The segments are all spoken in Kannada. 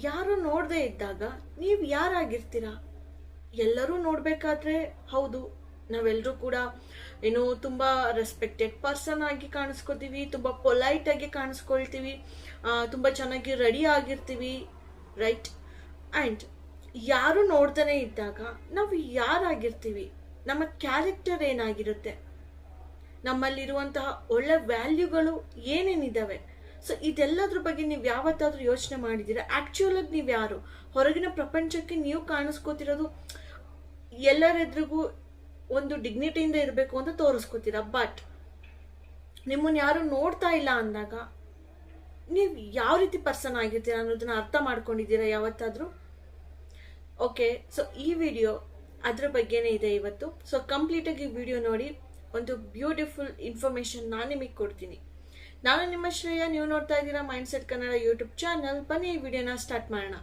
ಯಾರು ನೋಡದೇ ಇದ್ದಾಗ ನೀವು ಯಾರಾಗಿರ್ತೀರಾ? ಎಲ್ಲರೂ ನೋಡಬೇಕಾದ್ರೆ ಹೌದು, ನಾವೆಲ್ಲರೂ ಕೂಡ ಏನು ತುಂಬ ರೆಸ್ಪೆಕ್ಟೆಡ್ ಪರ್ಸನ್ ಆಗಿ ಕಾಣಿಸ್ಕೋತೀವಿ, ತುಂಬ ಪೊಲೈಟ್ ಆಗಿ ಕಾಣಿಸ್ಕೊಳ್ತೀವಿ, ತುಂಬ ಚೆನ್ನಾಗಿ ರೆಡಿ ಆಗಿರ್ತೀವಿ, ರೈಟ್? ಆ್ಯಂಡ್ ಯಾರು ನೋಡ್ತಾನೆ ಇದ್ದಾಗ ನಾವು ಯಾರಾಗಿರ್ತೀವಿ, ನಮ್ಮ ಕ್ಯಾರೆಕ್ಟರ್ ಏನಾಗಿರುತ್ತೆ, ನಮ್ಮಲ್ಲಿರುವಂತಹ ಒಳ್ಳೆ ವ್ಯಾಲ್ಯೂಗಳು ಏನೇನಿದ್ದಾವೆ. ಸೊ ಇದೆಲ್ಲದ್ರ ಬಗ್ಗೆ ನೀವು ಯಾವತ್ತಾದ್ರೂ ಯೋಚನೆ ಮಾಡಿದ್ದೀರಾ? ಆಕ್ಚುಯಲ್ ಆಗಿ ನೀವು ಯಾರು? ಹೊರಗಿನ ಪ್ರಪಂಚಕ್ಕೆ ನೀವು ಕಾಣಿಸ್ಕೋತಿರೋದು ಎಲ್ಲರೆದ್ರಿಗೂ ಒಂದು ಡಿಗ್ನಿಟಿಯಿಂದ ಇರಬೇಕು ಅಂತ ತೋರಿಸ್ಕೋತೀರಾ. ಬಟ್ ನಿಮ್ಮನ್ನ ಯಾರು ನೋಡ್ತಾ ಇಲ್ಲ ಅಂದಾಗ ನೀವು ಯಾವ ರೀತಿ ಪರ್ಸನ್ ಆಗಿರ್ತೀರಾ ಅನ್ನೋದನ್ನ ಅರ್ಥ ಮಾಡ್ಕೊಂಡಿದ್ದೀರಾ ಯಾವತ್ತಾದ್ರೂ? ಓಕೆ, ಸೊ ಈ ವಿಡಿಯೋ ಅದ್ರ ಬಗ್ಗೆನೇ ಇದೆ ಇವತ್ತು. ಸೊ ಕಂಪ್ಲೀಟಾಗಿ ವಿಡಿಯೋ ನೋಡಿ, ಒಂದು ಬ್ಯೂಟಿಫುಲ್ ಇನ್ಫಾರ್ಮೇಶನ್ ನಾನು ನಿಮಗೆ ಕೊಡ್ತೀನಿ. ನಾನು ನಿಮ್ಮ ಶ್ರೇಯ, ನೀವು ನೋಡ್ತಾ ಇದ್ದೀರಾ ಮೈಂಡ್ಸೆಟ್ ಕನ್ನಡ ಯೂಟ್ಯೂಬ್ ಚಾನಲ್. ಬನ್ನಿ ಈ ವಿಡಿಯೋನ ಸ್ಟಾರ್ಟ್ ಮಾಡೋಣ.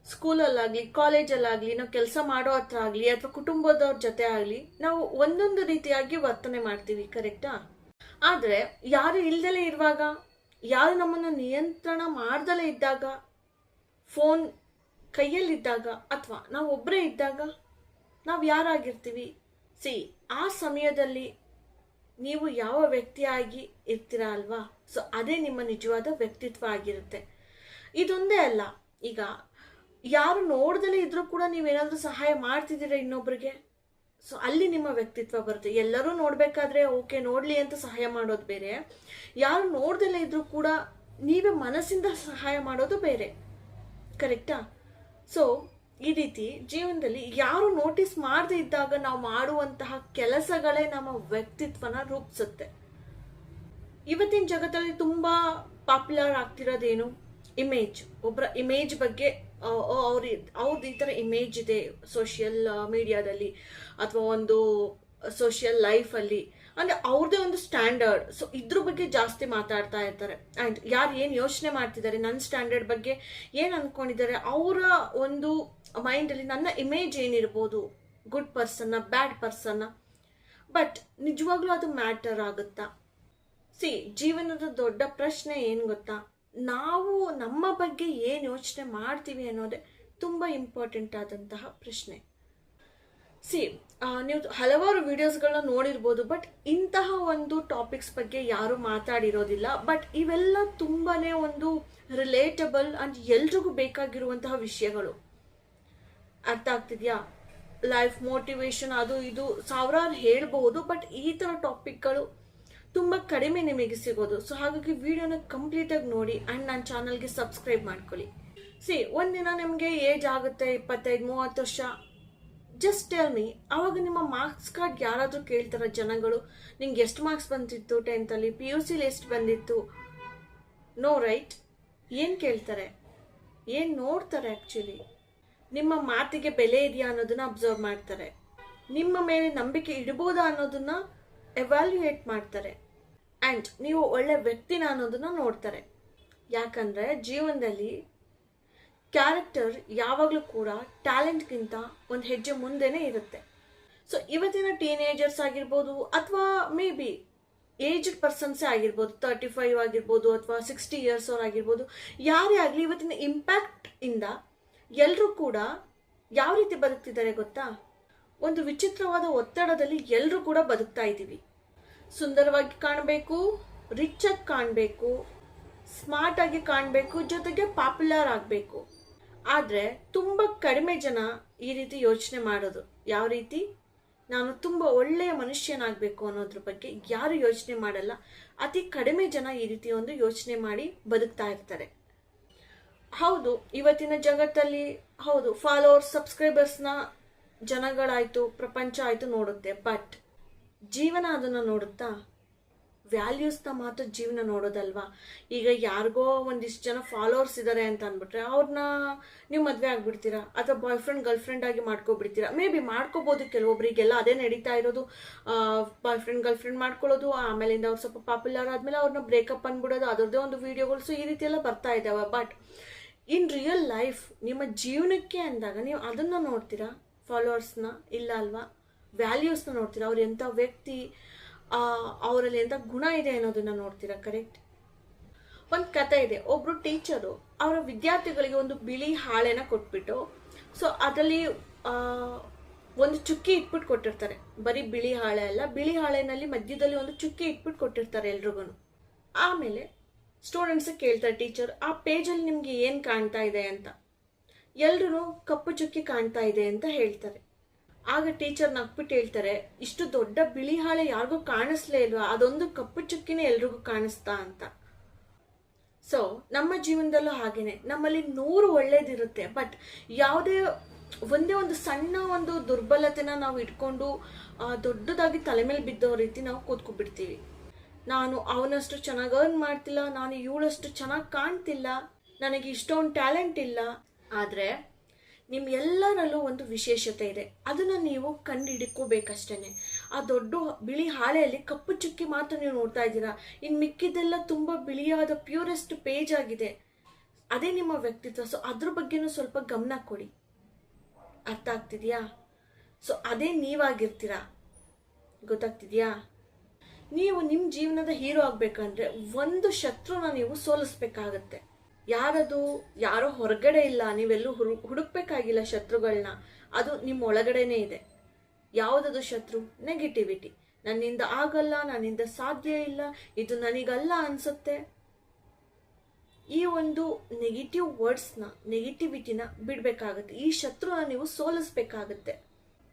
ಸ್ಕೂಲಲ್ಲಾಗಲಿ, ಕಾಲೇಜಲ್ಲಾಗಲಿ, ನಾವು ಕೆಲಸ ಮಾಡೋ ಹತ್ರ ಆಗಲಿ ಅಥವಾ ಕುಟುಂಬದವ್ರ ಜೊತೆ ಆಗಲಿ, ನಾವು ಒಂದೊಂದು ರೀತಿಯಾಗಿ ವರ್ತನೆ ಮಾಡ್ತೀವಿ, ಕರೆಕ್ಟಾ? ಆದರೆ ಯಾರು ಇಲ್ದಲೇ ಇರುವಾಗ, ಯಾರು ನಮ್ಮನ್ನು ನಿಯಂತ್ರಣ ಮಾಡ್ದಲೇ ಇದ್ದಾಗ, ಫೋನ್ ಕೈಯಲ್ಲಿದ್ದಾಗ ಅಥವಾ ನಾವು ಒಬ್ಬರೇ ಇದ್ದಾಗ ನಾವು ಯಾರಾಗಿರ್ತೀವಿ? ಆ ಸಮಯದಲ್ಲಿ ನೀವು ಯಾವ ವ್ಯಕ್ತಿಯಾಗಿ ಇರ್ತೀರಾ ಅಲ್ವಾ? ಸೊ ಅದೇ ನಿಮ್ಮ ನಿಜವಾದ ವ್ಯಕ್ತಿತ್ವ ಆಗಿರುತ್ತೆ. ಇದೊಂದೇ ಅಲ್ಲ, ಈಗ ಯಾರು ನೋಡ್ದಲೇ ಇದ್ರೂ ಕೂಡ ನೀವೇನಾದ್ರೂ ಸಹಾಯ ಮಾಡ್ತಿದ್ದೀರಾ ಇನ್ನೊಬ್ರಿಗೆ, ಸೊ ಅಲ್ಲಿ ನಿಮ್ಮ ವ್ಯಕ್ತಿತ್ವ ಬರುತ್ತೆ. ಎಲ್ಲರೂ ನೋಡ್ಬೇಕಾದ್ರೆ ಓಕೆ ನೋಡ್ಲಿ ಅಂತ ಸಹಾಯ ಮಾಡೋದು ಬೇರೆ, ಯಾರು ನೋಡ್ದಲೇ ಇದ್ರೂ ಕೂಡ ನೀವೇ ಮನಸ್ಸಿಂದ ಸಹಾಯ ಮಾಡೋದು ಬೇರೆ, ಕರೆಕ್ಟಾ? ಸೊ ಈ ರೀತಿ ಜೀವನದಲ್ಲಿ ಯಾರು ನೋಟಿಸ್ ಮಾಡದೇ ಇದ್ದಾಗ ನಾವು ಮಾಡುವಂತಹ ಕೆಲಸಗಳೇ ನಮ್ಮ ವ್ಯಕ್ತಿತ್ವನ ರೂಪಿಸುತ್ತೆ. ಇವತ್ತಿನ ಜಗತ್ತಲ್ಲಿ ತುಂಬಾ ಪಾಪ್ಯುಲರ್ ಆಗ್ತಿರೋದೇನು? ಇಮೇಜ್. ಒಬ್ಬರ ಇಮೇಜ್ ಬಗ್ಗೆ ಅವ್ರದ್ದು ಈ ಥರ ಇಮೇಜ್ ಇದೆ ಸೋಷಿಯಲ್ ಮೀಡಿಯಾದಲ್ಲಿ ಅಥವಾ ಒಂದು ಸೋಷಿಯಲ್ ಲೈಫಲ್ಲಿ, ಅಂದರೆ ಅವ್ರದ್ದೇ ಒಂದು ಸ್ಟ್ಯಾಂಡರ್ಡ್. ಸೊ ಇದ್ರ ಬಗ್ಗೆ ಜಾಸ್ತಿ ಮಾತಾಡ್ತಾ ಇರ್ತಾರೆ. ಆ್ಯಂಡ್ ಯಾರು ಏನು ಯೋಚನೆ ಮಾಡ್ತಿದ್ದಾರೆ, ನನ್ನ ಸ್ಟ್ಯಾಂಡರ್ಡ್ ಬಗ್ಗೆ ಏನು ಅಂದ್ಕೊಂಡಿದ್ದಾರೆ, ಅವರ ಒಂದು ಮೈಂಡಲ್ಲಿ ನನ್ನ ಇಮೇಜ್ ಏನಿರ್ಬೋದು, ಗುಡ್ ಪರ್ಸನ್ನ, ಬ್ಯಾಡ್ ಪರ್ಸನ್ನ. ಬಟ್ ನಿಜವಾಗ್ಲೂ ಅದು ಮ್ಯಾಟರ್ ಆಗುತ್ತಾ? ಜೀವನದ ದೊಡ್ಡ ಪ್ರಶ್ನೆ ಏನು ಗೊತ್ತಾ? ನಾವು ನಮ್ಮ ಬಗ್ಗೆ ಏನು ಯೋಚನೆ ಮಾಡ್ತೀವಿ ಅನ್ನೋದೇ ತುಂಬ ಇಂಪಾರ್ಟೆಂಟ್ ಆದಂತಹ ಪ್ರಶ್ನೆ. ನೀವು ಹಲವಾರು ವಿಡಿಯೋಸ್ಗಳನ್ನ ನೋಡಿರ್ಬೋದು, ಬಟ್ ಇಂತಹ ಒಂದು ಟಾಪಿಕ್ಸ್ ಬಗ್ಗೆ ಯಾರು ಮಾತಾಡಿರೋದಿಲ್ಲ. ಬಟ್ ಇವೆಲ್ಲ ತುಂಬಾನೇ ಒಂದು ರಿಲೇಟಬಲ್ ಅಂಡ್ ಎಲ್ರಿಗೂ ಬೇಕಾಗಿರುವಂತಹ ವಿಷಯಗಳು. ಅರ್ಥ ಆಗ್ತಿದ್ಯಾ? ಲೈಫ್ ಮೋಟಿವೇಶನ್ ಅದು ಇದು ಸಾವಿರಾರು ಹೇಳ್ಬಹುದು, ಬಟ್ ಈ ಥರ ಟಾಪಿಕ್ಗಳು ತುಂಬ ಕಡಿಮೆ ನಿಮಗೆ ಸಿಗೋದು. ಸೊ ಹಾಗಾಗಿ ವಿಡಿಯೋನ ಕಂಪ್ಲೀಟಾಗಿ ನೋಡಿ ಆ್ಯಂಡ್ ನನ್ನ ಚಾನಲ್ಗೆ ಸಬ್ಸ್ಕ್ರೈಬ್ ಮಾಡ್ಕೊಳ್ಳಿ. ಒಂದಿನ ನಿಮಗೆ ಏಜ್ ಆಗುತ್ತೆ 25-30 ವರ್ಷ, ಜಸ್ಟ್ ಟೆಲ್ ಮೀ, ಆವಾಗ ನಿಮ್ಮ ಮಾರ್ಕ್ಸ್ ಕಾರ್ಡ್ ಯಾರಾದರೂ ಕೇಳ್ತಾರ ಜನಗಳು? ನಿಂಗೆ ಎಷ್ಟು ಮಾರ್ಕ್ಸ್ ಬಂದಿತ್ತು 10th, PUC ಎಷ್ಟು ಬಂದಿತ್ತು? No, right? ಏನು ಕೇಳ್ತಾರೆ? ಏನು ನೋಡ್ತಾರೆ? ಆ್ಯಕ್ಚುಲಿ ನಿಮ್ಮ ಮಾತಿಗೆ ಬೆಲೆ ಇದೆಯಾ ಅನ್ನೋದನ್ನ ಅಬ್ಸರ್ವ್ ಮಾಡ್ತಾರೆ, ನಿಮ್ಮ ಮೇಲೆ ನಂಬಿಕೆ ಇಡ್ಬೋದಾ ಅನ್ನೋದನ್ನ ಎವ್ಯಾಲ್ಯೂಯೇಟ್ ಮಾಡ್ತಾರೆ, ಆ್ಯಂಡ್ ನೀವು ಒಳ್ಳೆ ವ್ಯಕ್ತಿನ ಅನ್ನೋದನ್ನ ನೋಡ್ತಾರೆ. ಯಾಕಂದರೆ ಜೀವನದಲ್ಲಿ ಕ್ಯಾರೆಕ್ಟರ್ ಯಾವಾಗಲೂ ಕೂಡ ಟ್ಯಾಲೆಂಟ್ಗಿಂತ ಒಂದು ಹೆಜ್ಜೆ ಮುಂದೆನೇ ಇರುತ್ತೆ. ಸೊ ಇವತ್ತಿನ ಟೀನೇಜರ್ಸ್ ಆಗಿರ್ಬೋದು ಅಥವಾ ಮೇ ಬಿ ಏಜ್ಡ್ ಪರ್ಸನ್ಸೇ ಆಗಿರ್ಬೋದು, 35 ಆಗಿರ್ಬೋದು ಅಥವಾ 60 ಇಯರ್ಸ್ ಅವ್ರು ಆಗಿರ್ಬೋದು, ಯಾರೇ ಆಗಲಿ ಇವತ್ತಿನ ಇಂಪ್ಯಾಕ್ಟ್ ಇಂದ ಎಲ್ಲರೂ ಕೂಡ ಯಾವ ರೀತಿ ಬದುಕ್ತಿದ್ದಾರೆ ಗೊತ್ತಾ? ಒಂದು ವಿಚಿತ್ರವಾದ ಒತ್ತಡದಲ್ಲಿ ಎಲ್ಲರೂ ಕೂಡ ಬದುಕ್ತಾ ಇದ್ದೀವಿ. ಸುಂದರವಾಗಿ ಕಾಣಬೇಕು, ರಿಚ್ ಆಗಿ ಕಾಣಬೇಕು, ಸ್ಮಾರ್ಟ್ ಆಗಿ ಕಾಣಬೇಕು, ಜೊತೆಗೆ ಪಾಪ್ಯುಲರ್ ಆಗಬೇಕು. ಆದರೆ ತುಂಬ ಕಡಿಮೆ ಜನ ಈ ರೀತಿ ಯೋಚನೆ ಮಾಡೋದು. ಯಾವ ರೀತಿ? ನಾನು ತುಂಬ ಒಳ್ಳೆಯ ಮನುಷ್ಯನಾಗಬೇಕು ಅನ್ನೋದ್ರ ಬಗ್ಗೆ ಯಾರು ಯೋಚನೆ ಮಾಡಲ್ಲ. ಅತಿ ಕಡಿಮೆ ಜನ ಈ ರೀತಿ ಒಂದು ಯೋಚನೆ ಮಾಡಿ ಬದುಕ್ತಾ ಇರ್ತಾರೆ. ಹೌದು, ಇವತ್ತಿನ ಜಗತ್ತಲ್ಲಿ ಹೌದು ಫಾಲೋವರ್ಸ್, ಸಬ್ಸ್ಕ್ರೈಬರ್ಸ್ನ ಜನಗಳಾಯಿತು, ಪ್ರಪಂಚ ಆಯಿತು ನೋಡುತ್ತೆ. ಬಟ್ ಜೀವನ ಅದನ್ನು ನೋಡುತ್ತಾ? ವ್ಯಾಲ್ಯೂಸ್ನ ಮಾತ್ರ ಜೀವನ ನೋಡೋದಲ್ವಾ? ಈಗ ಯಾರಿಗೋ ಒಂದಿಷ್ಟು ಜನ ಫಾಲೋವರ್ಸ್ ಇದ್ದಾರೆ ಅಂತ ಅಂದ್ಬಿಟ್ರೆ ಅವ್ರನ್ನ ನೀವು ಮದುವೆ ಆಗ್ಬಿಡ್ತೀರಾ ಅಥವಾ ಬಾಯ್ ಫ್ರೆಂಡ್ ಗರ್ಲ್ ಫ್ರೆಂಡ್ ಆಗಿ ಮಾಡ್ಕೊಬಿಡ್ತೀರಾ. ಮೇ ಬಿ ಮಾಡ್ಕೋಬೋದು, ಕೆಲವೊಬ್ಬರಿಗೆಲ್ಲ ಅದೇ ನಡೀತಾ ಇರೋದು. ಬಾಯ್ ಫ್ರೆಂಡ್ ಗರ್ಲ್ ಫ್ರೆಂಡ್ ಮಾಡ್ಕೊಳ್ಳೋದು, ಆಮೇಲಿಂದ ಅವ್ರು ಸ್ವಲ್ಪ ಪಾಪ್ಯುಲರ್ ಆದಮೇಲೆ ಅವ್ರನ್ನ ಬ್ರೇಕಪ್ ಅಂದ್ಬಿಡೋದು, ಅದರದ್ದೇ ಒಂದು ವಿಡಿಯೋಗಳು. ಸೊ ಈ ರೀತಿ ಎಲ್ಲ ಬರ್ತಾ ಇದ್ದಾವೆ. ಬಟ್ ಇನ್ ರಿಯಲ್ ಲೈಫ್ ನಿಮ್ಮ ಜೀವನಕ್ಕೆ ಅಂದಾಗ ನೀವು ಅದನ್ನು ನೋಡ್ತೀರಾ? ಫಾಲೋವರ್ಸ್ನ ಇಲ್ಲ ಅಲ್ವಾ? ವ್ಯಾಲ್ಯೂಸ್ನ ನೋಡ್ತೀರಾ? ಅವ್ರು ಎಂಥ ವ್ಯಕ್ತಿ, ಅವರಲ್ಲಿ ಎಂಥ ಗುಣ ಇದೆ ಅನ್ನೋದನ್ನ ನೋಡ್ತೀರಾ, ಕರೆಕ್ಟ್? ಒಂದು ಕತೆ ಇದೆ. ಒಬ್ರು ಟೀಚರು ಅವರ ವಿದ್ಯಾರ್ಥಿಗಳಿಗೆ ಒಂದು ಬಿಳಿ ಹಾಳೆನ ಕೊಟ್ಬಿಟ್ಟು, ಸೊ ಅದರಲ್ಲಿ ಒಂದು ಚುಕ್ಕಿ ಇಟ್ಬಿಟ್ಟು ಕೊಟ್ಟಿರ್ತಾರೆ. ಬರೀ ಬಿಳಿ ಹಾಳೆ ಅಲ್ಲ, ಬಿಳಿ ಹಾಳೆನಲ್ಲಿ ಮಧ್ಯದಲ್ಲಿ ಒಂದು ಚುಕ್ಕಿ ಇಟ್ಬಿಟ್ಟು ಕೊಟ್ಟಿರ್ತಾರೆ ಎಲ್ರಿಗೂ. ಆಮೇಲೆ ಸ್ಟೂಡೆಂಟ್ಸ್ ಕೇಳ್ತಾರೆ ಟೀಚರ್, ಆ ಪೇಜಲ್ಲಿ ನಿಮ್ಗೆ ಏನು ಕಾಣ್ತಾ ಇದೆ ಅಂತ. ಎಲ್ರೂ ಕಪ್ಪು ಚುಕ್ಕಿ ಕಾಣ್ತಾ ಇದೆ ಅಂತ ಹೇಳ್ತಾರೆ. ಆಗ ಟೀಚರ್ ನಕ್ಬಿಟ್ಟು ಹೇಳ್ತಾರೆ, ಇಷ್ಟು ದೊಡ್ಡ ಬಿಳಿ ಹಾಳೆ ಯಾರಿಗೂ ಕಾಣಿಸ್ಲೇ ಇಲ್ವಾ, ಅದೊಂದು ಕಪ್ಪು ಚುಕ್ಕಿನೇ ಎಲ್ರಿಗೂ ಕಾಣಿಸ್ತಾ ಅಂತ. ಸೊ ನಮ್ಮ ಜೀವನದಲ್ಲೂ ಹಾಗೇನೆ, ನಮ್ಮಲ್ಲಿ 100 ಒಳ್ಳೇದಿರುತ್ತೆ, ಬಟ್ ಒಂದೇ ಒಂದು ಸಣ್ಣ ಒಂದು ದುರ್ಬಲತೆನ ನಾವು ಇಟ್ಕೊಂಡು ದೊಡ್ಡದಾಗಿ ತಲೆ ಮೇಲೆ ಬಿದ್ದೋ ರೀತಿ ನಾವು ಕೂತ್ಕೊಬಿಡ್ತೀವಿ. ನಾನು ಅವನಷ್ಟು ಚೆನ್ನಾಗಿ ಅರ್ನ್ ಮಾಡ್ತಿಲ್ಲ, ನಾನು ಇವಳಷ್ಟು ಚೆನ್ನಾಗಿ ಕಾಣ್ತಿಲ್ಲ, ನನಗೆ ಇಷ್ಟೊಂದು ಟ್ಯಾಲೆಂಟ್ ಇಲ್ಲ. ಆದರೆ ನಿಮ್ಮ ಎಲ್ಲರಲ್ಲೂ ಒಂದು ವಿಶೇಷತೆ ಇದೆ, ಅದನ್ನು ನೀವು ಕಂಡುಹಿಡ್ಕೋಬೇಕಷ್ಟೇ. ಆ ದೊಡ್ಡ ಬಿಳಿ ಹಾಳೆಯಲ್ಲಿ ಕಪ್ಪು ಚುಕ್ಕಿ ಮಾತ್ರ ನೀವು ನೋಡ್ತಾ ಇದ್ದೀರಾ, ಇನ್ನು ಮಿಕ್ಕಿದೆಲ್ಲ ತುಂಬ ಬಿಳಿಯಾದ ಪ್ಯೂರೆಸ್ಟ್ ಪೇಜ್ ಆಗಿದೆ. ಅದೇ ನಿಮ್ಮ ವ್ಯಕ್ತಿತ್ವ. ಸೊ ಅದ್ರ ಬಗ್ಗೆನೂ ಸ್ವಲ್ಪ ಗಮನ ಕೊಡಿ. ಅರ್ಥ ಆಗ್ತಿದ್ಯಾ? ಸೊ ಅದೇ ನೀವಾಗಿರ್ತೀರಾ. ಗೊತ್ತಾಗ್ತಿದ್ಯಾ? ನೀವು ನಿಮ್ಮ ಜೀವನದ ಹೀರೋ ಆಗ್ಬೇಕಂದ್ರೆ ಒಂದು ಶತ್ರುನ ನೀವು ಸೋಲಿಸ್ಬೇಕಾಗತ್ತೆ. ಯಾರೋ ಹೊರಗಡೆ ಇಲ್ಲ, ನೀವೆಲ್ಲೂ ಹುಡುಕ್ಬೇಕಾಗಿಲ್ಲ ಶತ್ರುಗಳನ್ನ, ಅದು ನಿಮ್ಮ ಒಳಗಡೆನೇ ಇದೆ. ಯಾವುದದು ಶತ್ರು? ನೆಗೆಟಿವಿಟಿ. ನನ್ನಿಂದ ಆಗಲ್ಲ, ನನ್ನಿಂದ ಸಾಧ್ಯ ಇಲ್ಲ, ಇದು ನನಗಲ್ಲ ಅನ್ಸುತ್ತೆ. ಈ ಒಂದು ನೆಗೆಟಿವ್ ವರ್ಡ್ಸ್ನ, ನೆಗೆಟಿವಿಟಿನ ಬಿಡಬೇಕಾಗತ್ತೆ. ಈ ಶತ್ರುನ ನೀವು ಸೋಲಿಸ್ಬೇಕಾಗತ್ತೆ.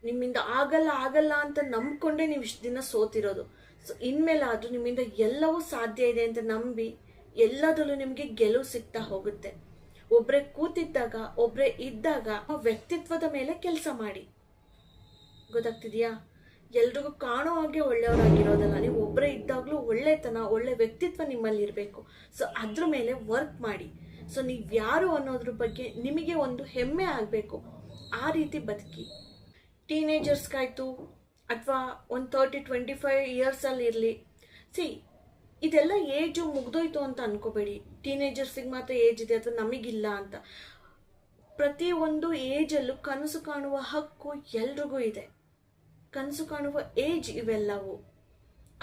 ನಿಮ್ಮಿಂದ ಆಗಲ್ಲ ಅಂತ ನಂಬ್ಕೊಂಡೇ ನೀವು ಇಷ್ಟು ದಿನ ಸೋತಿರೋದು. ಸೊ ಇನ್ಮೇಲಾದ್ರೂ ನಿಮ್ಮಿಂದ ಎಲ್ಲವೂ ಸಾಧ್ಯ ಇದೆ ಅಂತ ನಂಬಿ ಎಲ್ಲದರಲ್ಲೂ ನಿಮಗೆ ಗೆಲುವು ಸಿಗ್ತಾ ಹೋಗುತ್ತೆ. ಒಬ್ರೇ ಕೂತಿದ್ದಾಗ, ಒಬ್ರೇ ಇದ್ದಾಗ ವ್ಯಕ್ತಿತ್ವದ ಮೇಲೆ ಕೆಲಸ ಮಾಡಿ. ಗೊತ್ತಾಗ್ತಿದ್ಯಾ? ಎಲ್ರಿಗೂ ಕಾಣೋ ಹಾಗೆ ಒಳ್ಳೆಯವರಾಗಿರೋದಲ್ಲ, ನೀವು ಒಬ್ಬರೇ ಇದ್ದಾಗಲೂ ಒಳ್ಳೆತನ, ಒಳ್ಳೆ ವ್ಯಕ್ತಿತ್ವ ನಿಮ್ಮಲ್ಲಿ ಇರಬೇಕು. ಸೊ ಅದ್ರ ಮೇಲೆ ವರ್ಕ್ ಮಾಡಿ. ಸೊ ನೀವು ಯಾರು ಅನ್ನೋದ್ರ ಬಗ್ಗೆ ನಿಮಗೆ ಒಂದು ಹೆಮ್ಮೆ ಆಗಬೇಕು. ಆ ರೀತಿ ಬದುಕಿ. ಟೀನೇಜರ್ಸ್ಗಾಯ್ತು ಅಥವಾ ಒಂದು 30-25 ಇಯರ್ಸಲ್ಲಿ ಇರಲಿ, ಇದೆಲ್ಲ ಏಜು ಮುಗ್ದೋಯ್ತು ಅಂತ ಅನ್ಕೋಬೇಡಿ. ಟೀನೇಜರ್ಸಿಗೆ ಮಾತ್ರ ಏಜ್ ಇದೆ ಅಥವಾ ನಮಗಿಲ್ಲ ಅಂತ. ಪ್ರತಿಯೊಂದು ಏಜಲ್ಲೂ ಕನಸು ಕಾಣುವ ಹಕ್ಕು ಎಲ್ರಿಗೂ ಇದೆ. ಕನಸು ಕಾಣುವ ಏಜ್ ಇವೆಲ್ಲವೂ.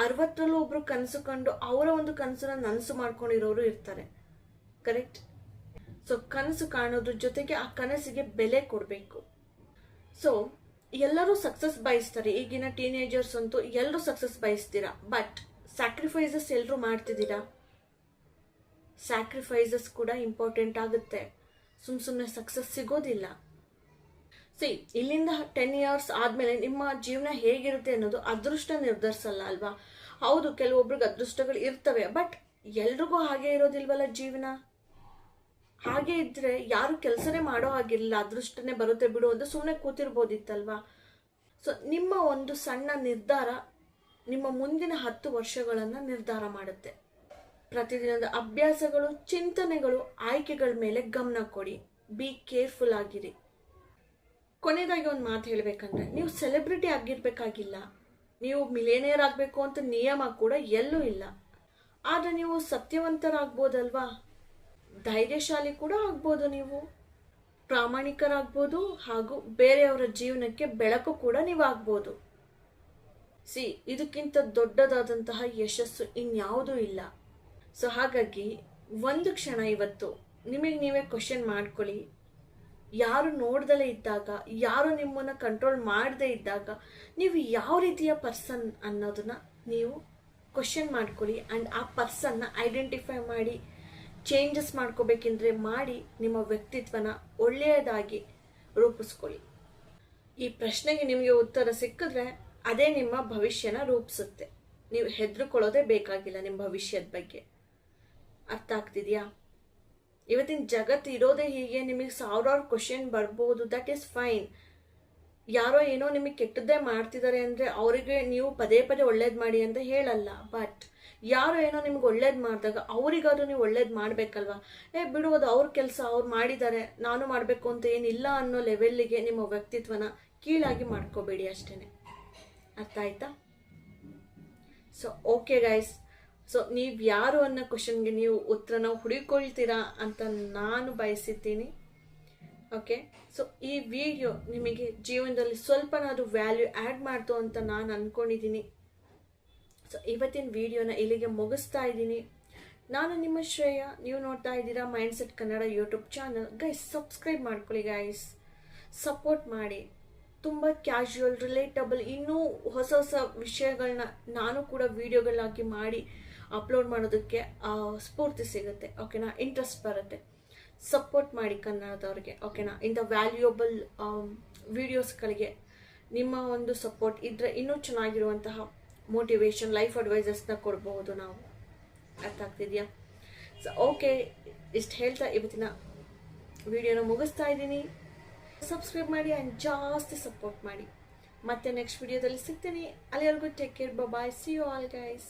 60ರಲ್ಲೂ ಒಬ್ರು ಕನಸು ಕಂಡು ಅವರ ಒಂದು ಕನಸನ್ನ ನನಸು ಮಾಡ್ಕೊಂಡಿರೋರು ಇರ್ತಾರೆ. ಕರೆಕ್ಟ್? ಸೊ ಕನಸು ಕಾಣೋದ್ರ ಜೊತೆಗೆ ಆ ಕನಸಿಗೆ ಬೆಲೆ ಕೊಡಬೇಕು. ಸೊ ಎಲ್ಲರೂ ಸಕ್ಸಸ್ ಬಯಸ್ತಾರೆ. ಈಗಿನ ಟೀನೇಜರ್ಸ್ ಅಂತೂ ಎಲ್ಲರೂ ಸಕ್ಸಸ್ ಬಯಸ್ತೀರಾ, ಬಟ್ ಸ್ಯಾಕ್ರಿಫೈಸಸ್ ಎಲ್ಲರೂ ಮಾಡ್ತಿದ್ದೀರಾ? ಸ್ಯಾಕ್ರಿಫೈಸಸ್ ಕೂಡ ಇಂಪಾರ್ಟೆಂಟ್ ಆಗುತ್ತೆ. ಸುಮ್ಮನೆ ಸಕ್ಸಸ್ ಸಿಗೋದಿಲ್ಲ. ಇಲ್ಲಿಂದ 10 ಇಯರ್ಸ್ ಆದಮೇಲೆ ನಿಮ್ಮ ಜೀವನ ಹೇಗಿರುತ್ತೆ ಅನ್ನೋದು ಅದೃಷ್ಟ ನಿರ್ಧರಿಸಲ್ಲ ಅಲ್ವಾ? ಹೌದು, ಕೆಲವೊಬ್ರಿಗೆ ಅದೃಷ್ಟಗಳು ಇರ್ತವೆ, ಬಟ್ ಎಲ್ರಿಗೂ ಹಾಗೆ ಇರೋದಿಲ್ವಲ್ಲ ಜೀವನ. ಹಾಗೆ ಇದ್ರೆ ಯಾರು ಕೆಲಸನೇ ಮಾಡೋ ಹಾಗಿಲ್ಲ, ಅದೃಷ್ಟನೇ ಬರುತ್ತೆ ಬಿಡು ಅಂತ ಸುಮ್ಮನೆ ಕೂತಿರ್ಬೋದಿತ್ತಲ್ವಾ? ಸೊ ನಿಮ್ಮ ಒಂದು ಸಣ್ಣ ನಿರ್ಧಾರ ನಿಮ್ಮ ಮುಂದಿನ 10 ವರ್ಷಗಳನ್ನು ನಿರ್ಧಾರ ಮಾಡುತ್ತೆ. ಪ್ರತಿದಿನದ ಅಭ್ಯಾಸಗಳು, ಚಿಂತನೆಗಳು, ಆಯ್ಕೆಗಳ ಮೇಲೆ ಗಮನ ಕೊಡಿ. ಬಿ ಕೇರ್ಫುಲ್ ಆಗಿರಿ. ಕೊನೆಯದಾಗಿ ಒಂದು ಮಾತು ಹೇಳಬೇಕಂದ್ರೆ, ನೀವು ಸೆಲೆಬ್ರಿಟಿ ಆಗಿರ್ಬೇಕಾಗಿಲ್ಲ, ನೀವು ಮಿಲಿಯನೇರ್ ಆಗಬೇಕು ಅಂತ ನಿಯಮ ಕೂಡ ಎಲ್ಲೂ ಇಲ್ಲ. ಆದರೆ ನೀವು ಸತ್ಯವಂತರಾಗ್ಬೋದಲ್ವಾ? ಧೈರ್ಯಶಾಲಿ ಕೂಡ ಆಗ್ಬೋದು, ನೀವು ಪ್ರಾಮಾಣಿಕರಾಗ್ಬೋದು, ಹಾಗೂ ಬೇರೆಯವರ ಜೀವನಕ್ಕೆ ಬೆಳಕು ಕೂಡ ನೀವು ಆಗ್ಬೋದು. ಇದಕ್ಕಿಂತ ದೊಡ್ಡದಾದಂತಹ ಯಶಸ್ಸು ಇನ್ಯಾವುದೂ ಇಲ್ಲ. ಸೊ ಹಾಗಾಗಿ ಒಂದು ಕ್ಷಣ ಇವತ್ತು ನಿಮಗೆ ನೀವೇ ಕ್ವಶನ್ ಮಾಡ್ಕೊಳ್ಳಿ. ಯಾರು ನೋಡ್ದಲೇ ಇದ್ದಾಗ, ಯಾರು ನಿಮ್ಮನ್ನು ಕಂಟ್ರೋಲ್ ಮಾಡದೇ ಇದ್ದಾಗ ನೀವು ಯಾವ ರೀತಿಯ ಪರ್ಸನ್ ಅನ್ನೋದನ್ನ ನೀವು ಕ್ವಶನ್ ಮಾಡ್ಕೊಳ್ಳಿ. ಆ್ಯಂಡ್ ಆ ಪರ್ಸನ್ನ ಐಡೆಂಟಿಫೈ ಮಾಡಿ ಚೇಂಜಸ್ ಮಾಡ್ಕೋಬೇಕೆಂದ್ರೆ ಮಾಡಿ ನಿಮ್ಮ ವ್ಯಕ್ತಿತ್ವನ ಒಳ್ಳೆಯದಾಗಿ ರೂಪಿಸ್ಕೊಳ್ಳಿ. ಈ ಪ್ರಶ್ನೆಗೆ ನಿಮಗೆ ಉತ್ತರ ಸಿಕ್ಕಿದ್ರೆ ಅದೇ ನಿಮ್ಮ ಭವಿಷ್ಯನ ರೂಪಿಸುತ್ತೆ. ನೀವು ಹೆದರ್ಕೊಳ್ಳೋದೇ ಬೇಕಾಗಿಲ್ಲ ನಿಮ್ಮ ಭವಿಷ್ಯದ ಬಗ್ಗೆ. ಅರ್ಥ ಆಗ್ತಿದೆಯಾ? ಇವತ್ತಿನ ಜಗತ್ತು ಇರೋದೇ ಹೀಗೆ. ನಿಮಗೆ 1000 ಕ್ವಶನ್ ಬರ್ಬೋದು, ದಟ್ ಈಸ್ ಫೈನ್. ಯಾರೋ ಏನೋ ನಿಮಗೆ ಕೆಟ್ಟದ್ದೇ ಮಾಡ್ತಿದ್ದಾರೆ ಅಂದರೆ ಅವರಿಗೆ ನೀವು ಪದೇ ಪದೇ ಒಳ್ಳೇದು ಮಾಡಿ ಅಂತ ಹೇಳಲ್ಲ. ಬಟ್ ಯಾರೋ ಏನೋ ನಿಮ್ಗೆ ಒಳ್ಳೇದು ಮಾಡಿದಾಗ ಅವರಿಗಾದ್ರೂ ನೀವು ಒಳ್ಳೇದು ಮಾಡಬೇಕಲ್ವಾ? ಬಿಡುವುದು ಅವ್ರ ಕೆಲಸ, ಅವ್ರು ಮಾಡಿದ್ದಾರೆ, ನಾನು ಮಾಡಬೇಕು ಅಂತ ಏನಿಲ್ಲ ಅನ್ನೋ ಲೆವೆಲ್ಲಿಗೆ ನಿಮ್ಮ ವ್ಯಕ್ತಿತ್ವನ ಕೀಳಾಗಿ ಮಾಡ್ಕೋಬೇಡಿ ಅಷ್ಟೇ. ಅರ್ಥ ಆಯ್ತಾ? ಸೊ ಓಕೆ ಗೈಸ್, ಸೊ ನೀವು ಯಾರು ಅನ್ನೋ ಕ್ವಶನ್ಗೆ ನೀವು ಉತ್ತರನ ಹುಡುಕೊಳ್ತೀರಾ ಅಂತ ನಾನು ಬಯಸಿದ್ದೀನಿ. ಓಕೆ, ಸೊ ಈ ವಿಡಿಯೋ ನಿಮಗೆ ಜೀವನದಲ್ಲಿ ಸ್ವಲ್ಪನಾದರೂ ವ್ಯಾಲ್ಯೂ ಆ್ಯಡ್ ಮಾಡ್ತು ಅಂತ ನಾನು ಅಂದ್ಕೊಂಡಿದ್ದೀನಿ. ಸೊ ಇವತ್ತಿನ ವಿಡಿಯೋನ ಇಲ್ಲಿಗೆ ಮುಗಿಸ್ತಾ ಇದ್ದೀನಿ. ನಾನು ನಿಮ್ಮ ಶ್ರೇಯ, ನೀವು ನೋಡ್ತಾ ಇದ್ದೀರಾ mindset Kannada YouTube channel. Guys, subscribe ಮಾಡ್ಕೊಳ್ಳಿ ಗೈಸ್, ಸಪೋರ್ಟ್ ಮಾಡಿ. ತುಂಬ ಕ್ಯಾಶುವಲ್, ರಿಲೇಟಬಲ್, ಇನ್ನೂ ಹೊಸ ಹೊಸ ವಿಷಯಗಳನ್ನ ನಾನು ಕೂಡ ವಿಡಿಯೋಗಳಾಗಿ ಮಾಡಿ ಅಪ್ಲೋಡ್ ಮಾಡೋದಕ್ಕೆ ಸ್ಫೂರ್ತಿ ಸಿಗುತ್ತೆ. ಓಕೆನಾ, ಇಂಟ್ರೆಸ್ಟ್ ಬರುತ್ತೆ. ಸಪೋರ್ಟ್ ಮಾಡಿ ಕನ್ನಡದವ್ರಿಗೆ. ಓಕೆನಾ, ಇಂಥ ವ್ಯಾಲ್ಯೂಯಬಲ್ ವಿಡಿಯೋಸ್ಗಳಿಗೆ ನಿಮ್ಮ ಒಂದು ಸಪೋರ್ಟ್ ಇದ್ದರೆ ಇನ್ನೂ ಚೆನ್ನಾಗಿರುವಂತಹ ಮೋಟಿವೇಶನ್, ಲೈಫ್ ಅಡ್ವೈಸಸ್ನ ಕೊಡ್ಬೋದು ನಾವು. ಅರ್ಥ ಆಗ್ತಿದೆಯಾ? ಸೊ ಓಕೆ, ಇಷ್ಟು ಹೇಳ್ತಾ ಇವತ್ತಿನ ವಿಡಿಯೋನ ಮುಗಿಸ್ತಾ ಇದ್ದೀನಿ. ಸಬ್ಸ್ಕ್ರೈಬ್ ಮಾಡಿ ಆ್ಯಂಡ್ ಜಾಸ್ತಿ ಸಪೋರ್ಟ್ ಮಾಡಿ. ಮತ್ತೆ ನೆಕ್ಸ್ಟ್ ವಿಡಿಯೋದಲ್ಲಿ ಸಿಗ್ತೀನಿ. ಅಲ್ಲಿವರೆಗೂ take care, bye, see you all guys.